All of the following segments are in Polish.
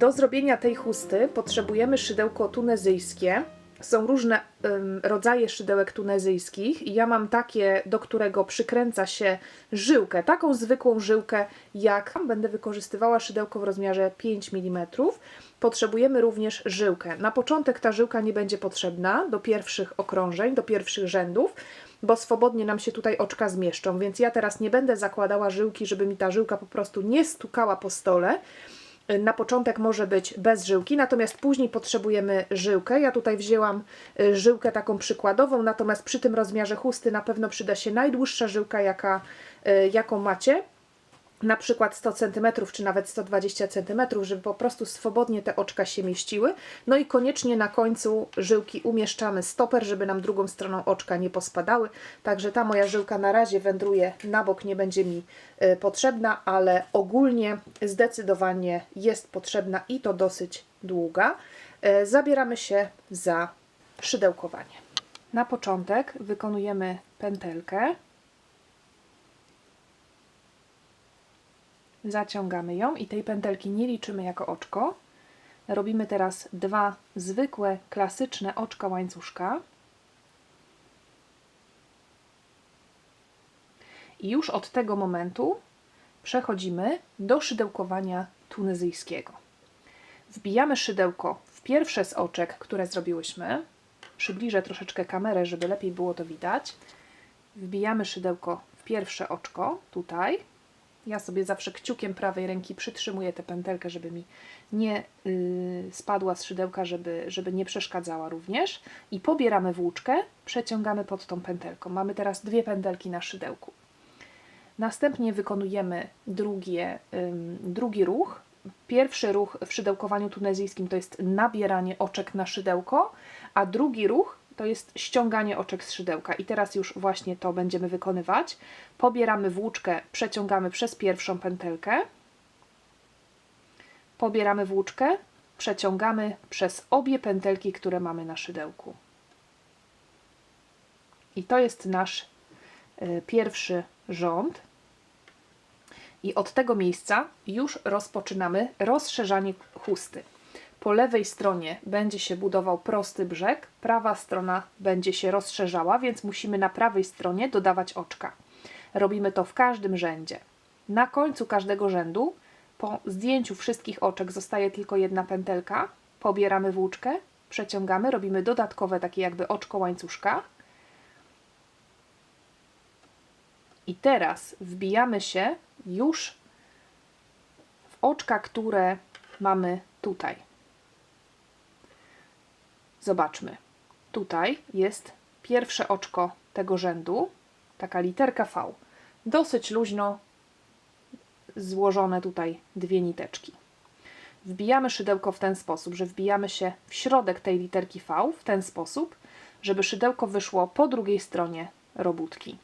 Do zrobienia tej chusty potrzebujemy szydełko tunezyjskie. Są różne rodzaje szydełek tunezyjskich i ja mam takie, do którego przykręca się żyłkę, taką zwykłą żyłkę, jak będę wykorzystywała szydełko w rozmiarze 5 mm. Potrzebujemy również żyłkę. Na początek ta żyłka nie będzie potrzebna do pierwszych okrążeń, do pierwszych rzędów, bo swobodnie nam się tutaj oczka zmieszczą, więc ja teraz nie będę zakładała żyłki, żeby mi ta żyłka po prostu nie stukała po stole. Na początek może być bez żyłki, natomiast później potrzebujemy żyłkę. Ja tutaj wzięłam żyłkę taką przykładową, natomiast przy tym rozmiarze chusty na pewno przyda się najdłuższa żyłka, jaką macie. Na przykład 100 cm czy nawet 120 cm, żeby po prostu swobodnie te oczka się mieściły. No i koniecznie na końcu żyłki umieszczamy stoper, żeby nam drugą stroną oczka nie pospadały. Także ta moja żyłka na razie wędruje na bok, nie będzie mi potrzebna, ale ogólnie zdecydowanie jest potrzebna i to dosyć długa. Zabieramy się za szydełkowanie. Na początek wykonujemy pętelkę. Zaciągamy ją i tej pętelki nie liczymy jako oczko. Robimy teraz dwa zwykłe, klasyczne oczka łańcuszka. I już od tego momentu przechodzimy do szydełkowania tunezyjskiego. Wbijamy szydełko w pierwsze z oczek, które zrobiłyśmy. Przybliżę troszeczkę kamerę, żeby lepiej było to widać. Wbijamy szydełko w pierwsze oczko, tutaj. Ja sobie zawsze kciukiem prawej ręki przytrzymuję tę pętelkę, żeby mi nie spadła z szydełka, żeby nie przeszkadzała również. I pobieramy włóczkę, przeciągamy pod tą pętelką. Mamy teraz dwie pętelki na szydełku. Następnie wykonujemy drugi ruch. Pierwszy ruch w szydełkowaniu tunezyjskim to jest nabieranie oczek na szydełko, a drugi ruch to jest ściąganie oczek z szydełka. I teraz już właśnie to będziemy wykonywać. Pobieramy włóczkę, przeciągamy przez pierwszą pętelkę. Pobieramy włóczkę, przeciągamy przez obie pętelki, które mamy na szydełku. I to jest nasz pierwszy rząd. I od tego miejsca już rozpoczynamy rozszerzanie chusty. Po lewej stronie będzie się budował prosty brzeg, prawa strona będzie się rozszerzała, więc musimy na prawej stronie dodawać oczka. Robimy to w każdym rzędzie. Na końcu każdego rzędu, po zdjęciu wszystkich oczek, zostaje tylko jedna pętelka. Pobieramy włóczkę, przeciągamy, robimy dodatkowe takie jakby oczko łańcuszka. I teraz wbijamy się już w oczka, które mamy tutaj. Zobaczmy. Tutaj jest pierwsze oczko tego rzędu, taka literka V. Dosyć luźno złożone tutaj dwie niteczki. Wbijamy szydełko w ten sposób, że wbijamy się w środek tej literki V w ten sposób, żeby szydełko wyszło po drugiej stronie robótki.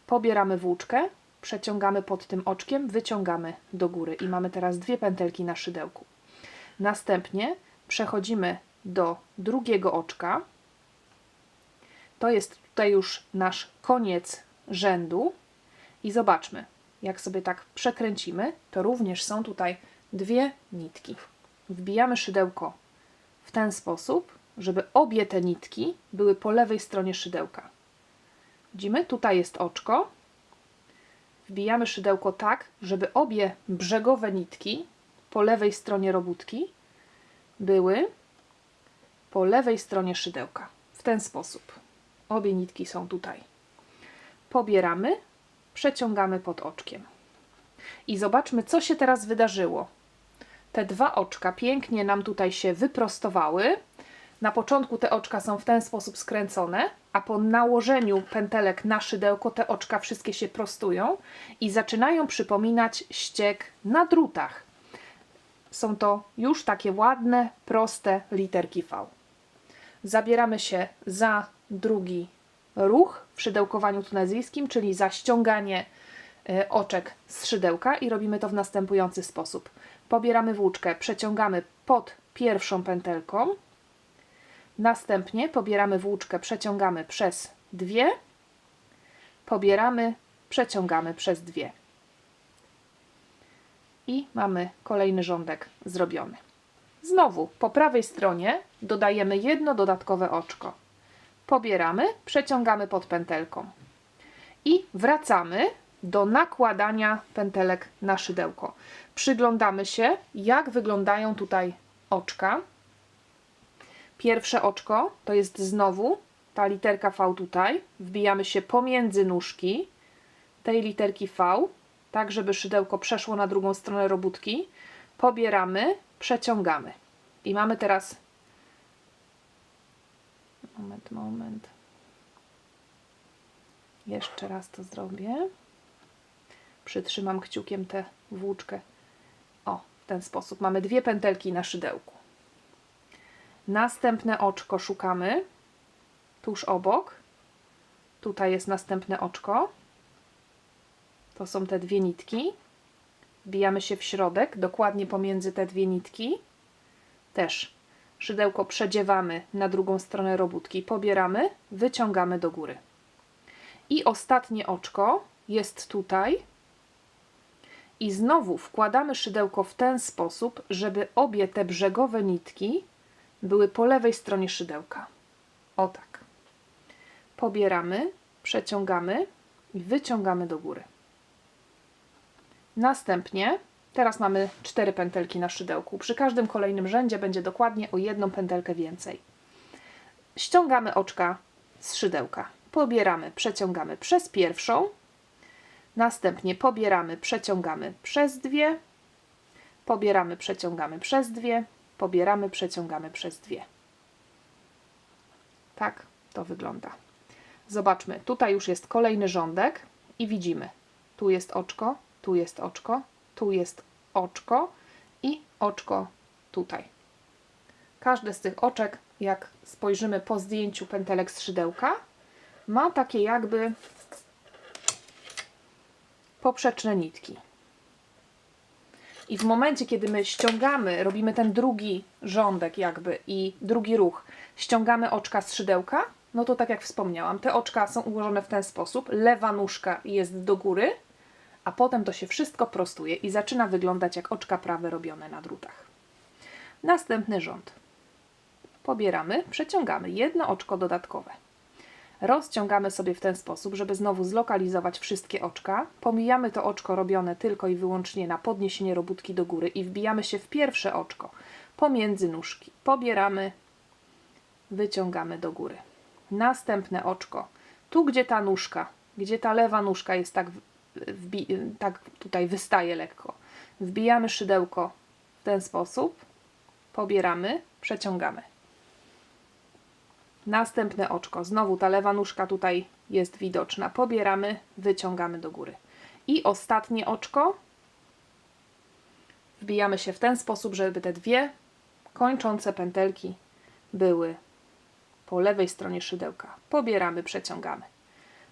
Pobieramy włóczkę, przeciągamy pod tym oczkiem, wyciągamy do góry i mamy teraz dwie pętelki na szydełku. Następnie przechodzimy do drugiego oczka. To jest tutaj już nasz koniec rzędu i zobaczmy, jak sobie tak przekręcimy, to również są tutaj dwie nitki. Wbijamy szydełko w ten sposób, żeby obie te nitki były po lewej stronie szydełka. Widzimy, tutaj jest oczko. Wbijamy szydełko tak, żeby obie brzegowe nitki po lewej stronie robótki były po lewej stronie szydełka. W ten sposób. Obie nitki są tutaj. Pobieramy, przeciągamy pod oczkiem. I zobaczmy, co się teraz wydarzyło. Te dwa oczka pięknie nam tutaj się wyprostowały. Na początku te oczka są w ten sposób skręcone, a po nałożeniu pętelek na szydełko te oczka wszystkie się prostują i zaczynają przypominać ściek na drutach. Są to już takie ładne, proste literki V. Zabieramy się za drugi ruch w szydełkowaniu tunezyjskim, czyli za ściąganie oczek z szydełka i robimy to w następujący sposób. Pobieramy włóczkę, przeciągamy pod pierwszą pętelką, następnie pobieramy włóczkę, przeciągamy przez dwie, pobieramy, przeciągamy przez dwie. I mamy kolejny rządek zrobiony. Znowu po prawej stronie dodajemy jedno dodatkowe oczko. Pobieramy, przeciągamy pod pętelką i wracamy do nakładania pętelek na szydełko. Przyglądamy się, jak wyglądają tutaj oczka. Pierwsze oczko to jest znowu ta literka V tutaj. Wbijamy się pomiędzy nóżki tej literki V, tak żeby szydełko przeszło na drugą stronę robótki. Pobieramy, przeciągamy. I mamy teraz... Moment. Jeszcze raz to zrobię. Przytrzymam kciukiem tę włóczkę. O, w ten sposób. Mamy dwie pętelki na szydełku. Następne oczko szukamy tuż obok. Tutaj jest następne oczko. To są te dwie nitki. Wbijamy się w środek, dokładnie pomiędzy te dwie nitki. Też szydełko przedziewamy na drugą stronę robótki. Pobieramy, wyciągamy do góry. I ostatnie oczko jest tutaj. I znowu wkładamy szydełko w ten sposób, żeby obie te brzegowe nitki były po lewej stronie szydełka. O tak. Pobieramy, przeciągamy i wyciągamy do góry. Następnie, teraz mamy 4 pętelki na szydełku. Przy każdym kolejnym rzędzie będzie dokładnie o jedną pętelkę więcej. Ściągamy oczka z szydełka. Pobieramy, przeciągamy przez pierwszą. Następnie pobieramy, przeciągamy przez dwie. Pobieramy, przeciągamy przez dwie. Pobieramy, przeciągamy przez dwie. Tak to wygląda. Zobaczmy, tutaj już jest kolejny rządek i widzimy, tu jest oczko, tu jest oczko, tu jest oczko i oczko tutaj. Każde z tych oczek, jak spojrzymy po zdjęciu pętelek z szydełka, ma takie jakby poprzeczne nitki. I w momencie, kiedy my ściągamy, robimy ten drugi rządek jakby i drugi ruch, ściągamy oczka z szydełka, no to tak jak wspomniałam, te oczka są ułożone w ten sposób, lewa nóżka jest do góry, a potem to się wszystko prostuje i zaczyna wyglądać jak oczka prawe robione na drutach. Następny rząd. Pobieramy, przeciągamy jedno oczko dodatkowe. Rozciągamy sobie w ten sposób, żeby znowu zlokalizować wszystkie oczka. Pomijamy to oczko robione tylko i wyłącznie na podniesienie robótki do góry i wbijamy się w pierwsze oczko pomiędzy nóżki. Pobieramy, wyciągamy do góry. Następne oczko. Tu, gdzie ta nóżka, gdzie ta lewa nóżka jest tak tutaj wystaje lekko. Wbijamy szydełko w ten sposób. Pobieramy, przeciągamy. Następne oczko. Znowu ta lewa nóżka tutaj jest widoczna. Pobieramy, wyciągamy do góry. I ostatnie oczko. Wbijamy się w ten sposób, żeby te dwie kończące pętelki były po lewej stronie szydełka. Pobieramy, przeciągamy.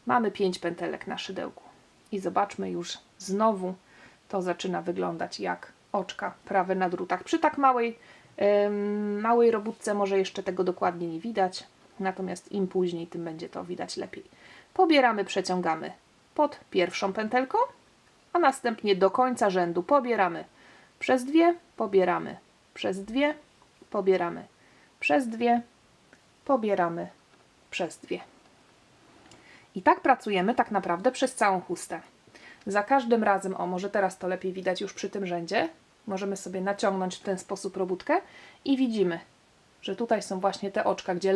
Mamy 5 pętelek na szydełku. I zobaczmy już znowu to zaczyna wyglądać jak oczka prawe na drutach. Przy tak małej robótce może jeszcze tego dokładnie nie widać. Natomiast im później, tym będzie to widać lepiej. Pobieramy, przeciągamy pod pierwszą pętelką, a następnie do końca rzędu pobieramy przez dwie, pobieramy przez dwie, pobieramy przez dwie, pobieramy przez dwie. I tak pracujemy tak naprawdę przez całą chustę. Za każdym razem, o może teraz to lepiej widać już przy tym rzędzie, możemy sobie naciągnąć w ten sposób robótkę i widzimy, że tutaj są właśnie te oczka, gdzie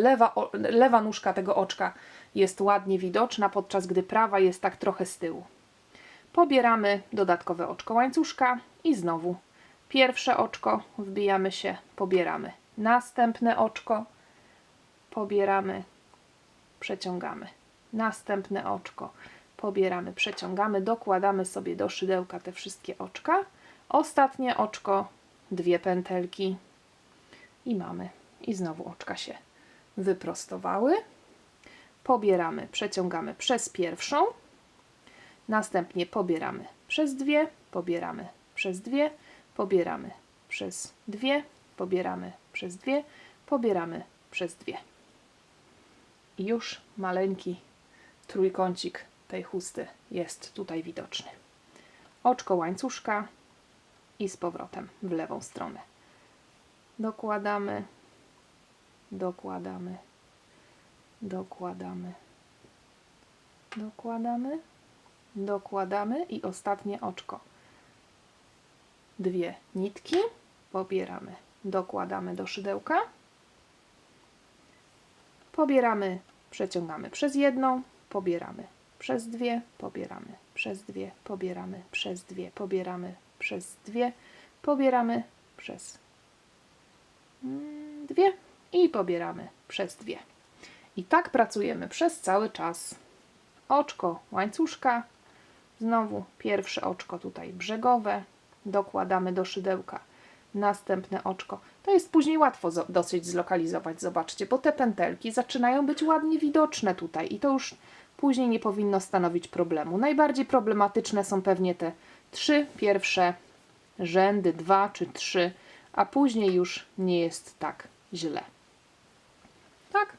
lewa nóżka tego oczka jest ładnie widoczna, podczas gdy prawa jest tak trochę z tyłu. Pobieramy dodatkowe oczko łańcuszka i znowu pierwsze oczko, wbijamy się, pobieramy. Następne oczko, pobieramy, przeciągamy. Następne oczko, pobieramy, przeciągamy, dokładamy sobie do szydełka te wszystkie oczka. Ostatnie oczko, 2 pętelki i mamy. I znowu oczka się wyprostowały. Pobieramy, przeciągamy przez pierwszą. Następnie pobieramy przez dwie, pobieramy przez dwie, pobieramy przez dwie, pobieramy przez dwie, pobieramy przez dwie. I już maleńki trójkącik tej chusty jest tutaj widoczny. Oczko łańcuszka i z powrotem w lewą stronę. dokładamy, dokładamy, dokładamy, dokładamy, dokładamy i ostatnie oczko. 2 nitki, pobieramy, dokładamy do szydełka, pobieramy, przeciągamy przez jedną, pobieramy przez 2, pobieramy przez 2, pobieramy przez 2, pobieramy przez 2, pobieramy przez 2 i pobieramy przez 2. I tak pracujemy przez cały czas. Oczko łańcuszka, znowu pierwsze oczko tutaj brzegowe, dokładamy do szydełka następne oczko. To jest później łatwo dosyć zlokalizować, zobaczcie, bo te pętelki zaczynają być ładnie widoczne tutaj i to już później nie powinno stanowić problemu. Najbardziej problematyczne są pewnie te 3 pierwsze rzędy, 2 czy 3, a później już nie jest tak źle. Tak?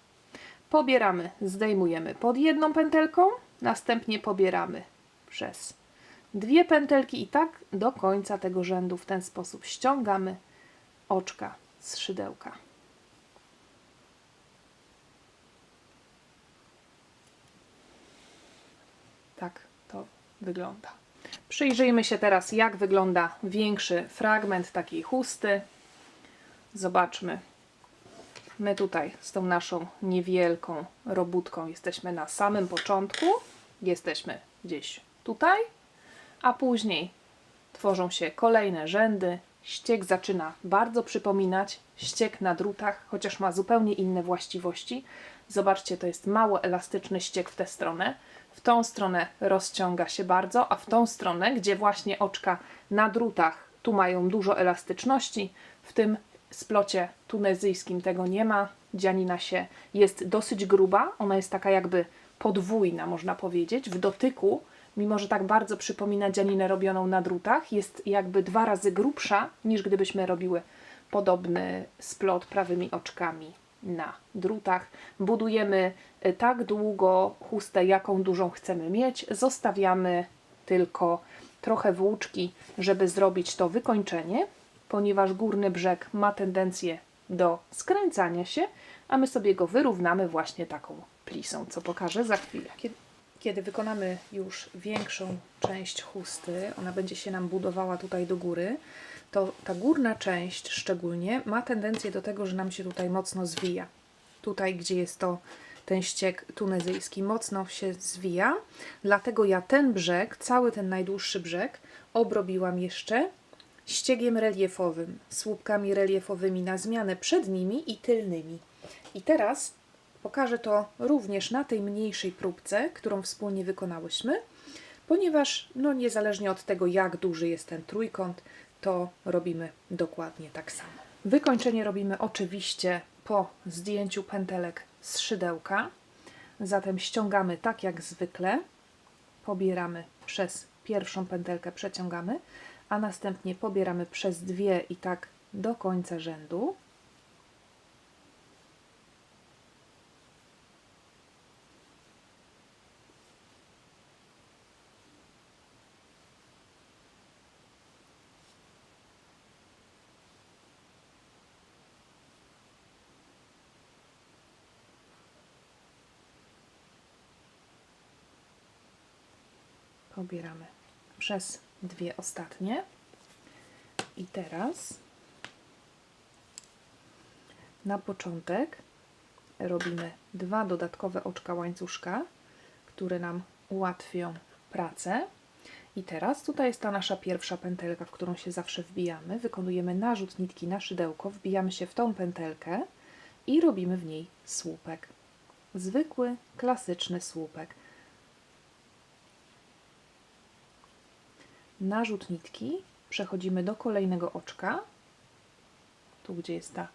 Pobieramy, zdejmujemy pod jedną pętelką, następnie pobieramy przez 2 pętelki i tak do końca tego rzędu. W ten sposób ściągamy oczka z szydełka. Tak to wygląda. Przyjrzyjmy się teraz, jak wygląda większy fragment takiej chusty. Zobaczmy. My tutaj z tą naszą niewielką robótką jesteśmy na samym początku. Jesteśmy gdzieś tutaj, a później tworzą się kolejne rzędy. Ściek zaczyna bardzo przypominać ściek na drutach, chociaż ma zupełnie inne właściwości. Zobaczcie, to jest mało elastyczny ściek w tę stronę. W tą stronę rozciąga się bardzo, a w tą stronę, gdzie właśnie oczka na drutach, tu mają dużo elastyczności, w tym splocie tunezyjskim tego nie ma. Dzianina się jest dosyć gruba, ona jest taka jakby podwójna, można powiedzieć, w dotyku, mimo że tak bardzo przypomina dzianinę robioną na drutach, jest jakby 2 razy grubsza, niż gdybyśmy robiły podobny splot prawymi oczkami na drutach. Budujemy tak długo chustę, jaką dużą chcemy mieć. Zostawiamy tylko trochę włóczki, żeby zrobić to wykończenie, ponieważ górny brzeg ma tendencję do skręcania się, a my sobie go wyrównamy właśnie taką plisą, co pokażę za chwilę. Kiedy wykonamy już większą część chusty, ona będzie się nam budowała tutaj do góry, to ta górna część szczególnie ma tendencję do tego, że nam się tutaj mocno zwija. Tutaj, gdzie jest to ten ściek tunezyjski, mocno się zwija, dlatego ja ten brzeg, cały ten najdłuższy brzeg, obrobiłam jeszcze ściegiem reliefowym, słupkami reliefowymi na zmianę przednimi i tylnymi. I teraz pokażę to również na tej mniejszej próbce, którą wspólnie wykonałyśmy, ponieważ no, niezależnie od tego, jak duży jest ten trójkąt, to robimy dokładnie tak samo. Wykończenie robimy oczywiście po zdjęciu pętelek z szydełka, zatem ściągamy tak jak zwykle, pobieramy przez pierwszą pętelkę, przeciągamy, a następnie pobieramy przez 2 i tak do końca rzędu. Pobieramy przez 2 ostatnie i teraz na początek robimy 2 dodatkowe oczka łańcuszka, które nam ułatwią pracę. I teraz tutaj jest ta nasza pierwsza pętelka, w którą się zawsze wbijamy. Wykonujemy narzut nitki na szydełko, wbijamy się w tą pętelkę i robimy w niej słupek. Zwykły, klasyczny słupek. Narzut nitki, przechodzimy do kolejnego oczka, tu gdzie jest ta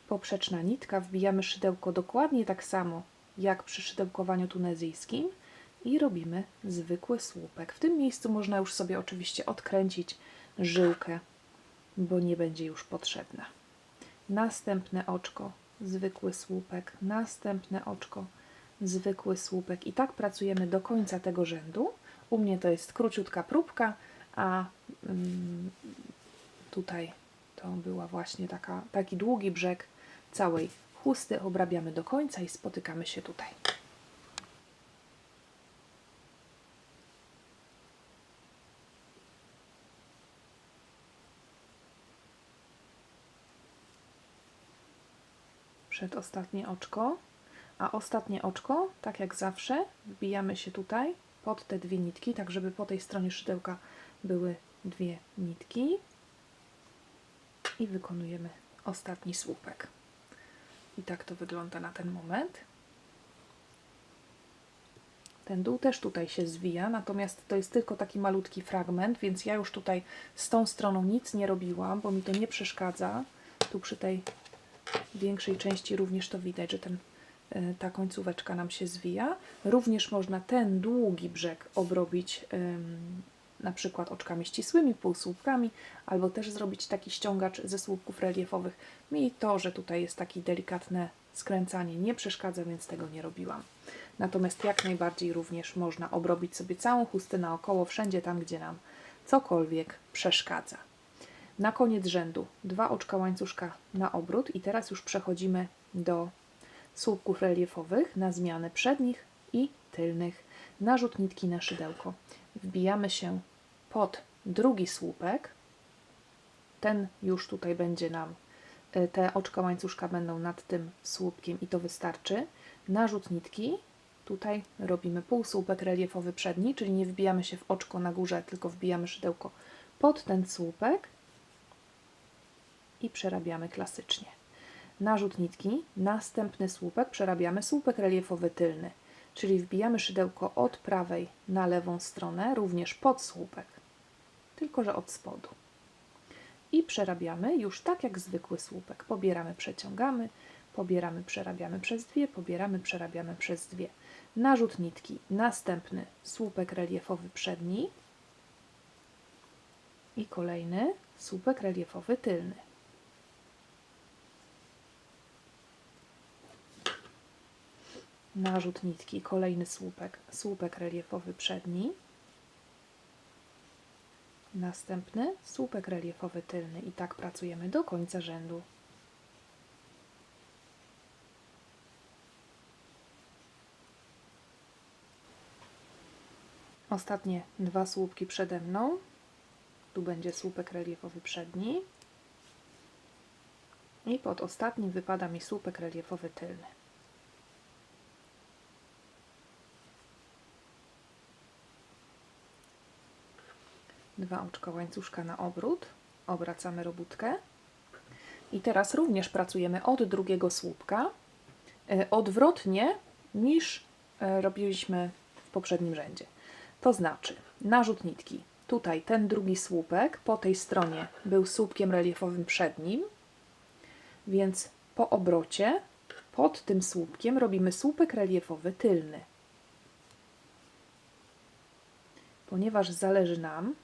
poprzeczna nitka, wbijamy szydełko dokładnie tak samo jak przy szydełkowaniu tunezyjskim i robimy zwykły słupek. W tym miejscu można już sobie oczywiście odkręcić żyłkę, bo nie będzie już potrzebna. Następne oczko, zwykły słupek, następne oczko, zwykły słupek i tak pracujemy do końca tego rzędu. U mnie to jest króciutka próbka, a tutaj To była właśnie taki długi brzeg całej chusty. Obrabiamy do końca i spotykamy się tutaj. Przedostatnie oczko, a ostatnie oczko, tak jak zawsze, wbijamy się tutaj pod te dwie nitki, tak żeby po tej stronie szydełka były dwie nitki i wykonujemy ostatni słupek. I tak to wygląda na ten moment. Ten dół też tutaj się zwija, natomiast to jest tylko taki malutki fragment, więc ja już tutaj z tą stroną nic nie robiłam, bo mi to nie przeszkadza. Tu przy tej większej części również to widać, że ta końcóweczka nam się zwija. Również można ten długi brzeg obrobić na przykład oczkami ścisłymi, półsłupkami, albo też zrobić taki ściągacz ze słupków reliefowych. Mi to, że tutaj jest takie delikatne skręcanie, nie przeszkadza, więc tego nie robiłam. Natomiast jak najbardziej również można obrobić sobie całą chustę naokoło, wszędzie tam, gdzie nam cokolwiek przeszkadza. Na koniec rzędu 2 oczka łańcuszka na obrót i teraz już przechodzimy do słupków reliefowych na zmianę przednich i tylnych. Narzut nitki na szydełko. Wbijamy się pod drugi słupek. Ten już tutaj będzie nam, te oczka łańcuszka będą nad tym słupkiem i to wystarczy. Narzut nitki. Tutaj robimy półsłupek reliefowy przedni, czyli nie wbijamy się w oczko na górze, tylko wbijamy szydełko pod ten słupek i przerabiamy klasycznie. Narzut nitki, następny słupek, przerabiamy słupek reliefowy tylny, czyli wbijamy szydełko od prawej na lewą stronę, również pod słupek, tylko że od spodu. I przerabiamy już tak jak zwykły słupek. Pobieramy, przeciągamy, pobieramy, przerabiamy przez dwie, pobieramy, przerabiamy przez dwie. Narzut nitki, następny słupek reliefowy przedni i kolejny słupek reliefowy tylny. Narzut nitki, kolejny słupek, słupek reliefowy przedni, następny słupek reliefowy tylny i tak pracujemy do końca rzędu. Ostatnie 2 słupki przede mną. Tu będzie słupek reliefowy przedni i pod ostatnim wypada mi słupek reliefowy tylny. Dwa oczka łańcuszka na obrót, obracamy robótkę i teraz również pracujemy od drugiego słupka odwrotnie niż robiliśmy w poprzednim rzędzie. To znaczy narzut nitki. Tutaj ten drugi słupek po tej stronie był słupkiem reliefowym przednim, więc po obrocie pod tym słupkiem robimy słupek reliefowy tylny. Ponieważ zależy nam,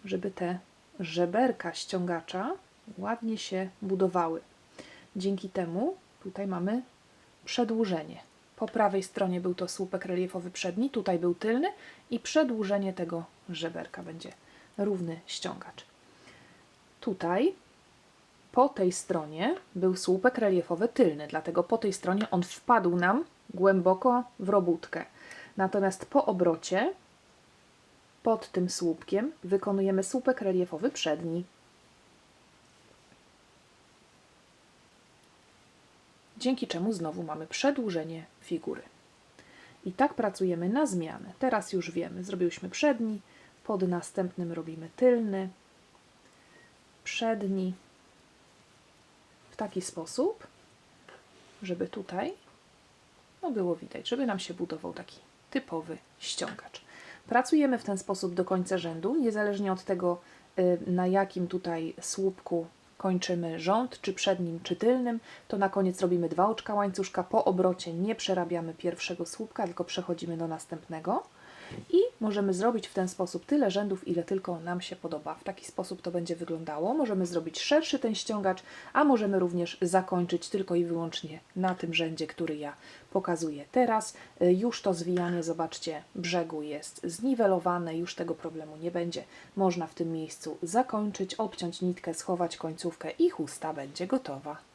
żeby te żeberka ściągacza ładnie się budowały. Dzięki temu tutaj mamy przedłużenie. Po prawej stronie był to słupek reliefowy przedni, tutaj był tylny i przedłużenie tego żeberka będzie równy ściągacz. Tutaj po tej stronie był słupek reliefowy tylny, dlatego po tej stronie on wpadł nam głęboko w robótkę. Natomiast po obrocie pod tym słupkiem wykonujemy słupek reliefowy przedni. Dzięki czemu znowu mamy przedłużenie figury. I tak pracujemy na zmianę. Teraz już wiemy, zrobiłyśmy przedni, pod następnym robimy tylny, przedni, w taki sposób, żeby tutaj było widać, żeby nam się budował taki typowy ściągacz. Pracujemy w ten sposób do końca rzędu, niezależnie od tego, na jakim tutaj słupku kończymy rząd, czy przednim, czy tylnym, to na koniec robimy 2 oczka łańcuszka. Po obrocie nie przerabiamy pierwszego słupka, tylko przechodzimy do następnego. i możemy zrobić w ten sposób tyle rzędów, ile tylko nam się podoba. W taki sposób to będzie wyglądało. Możemy zrobić szerszy ten ściągacz, a możemy również zakończyć tylko i wyłącznie na tym rzędzie, który ja pokazuję teraz. Już to zwijanie, zobaczcie, brzegu jest zniwelowane, już tego problemu nie będzie. Można w tym miejscu zakończyć, obciąć nitkę, schować końcówkę i chusta będzie gotowa.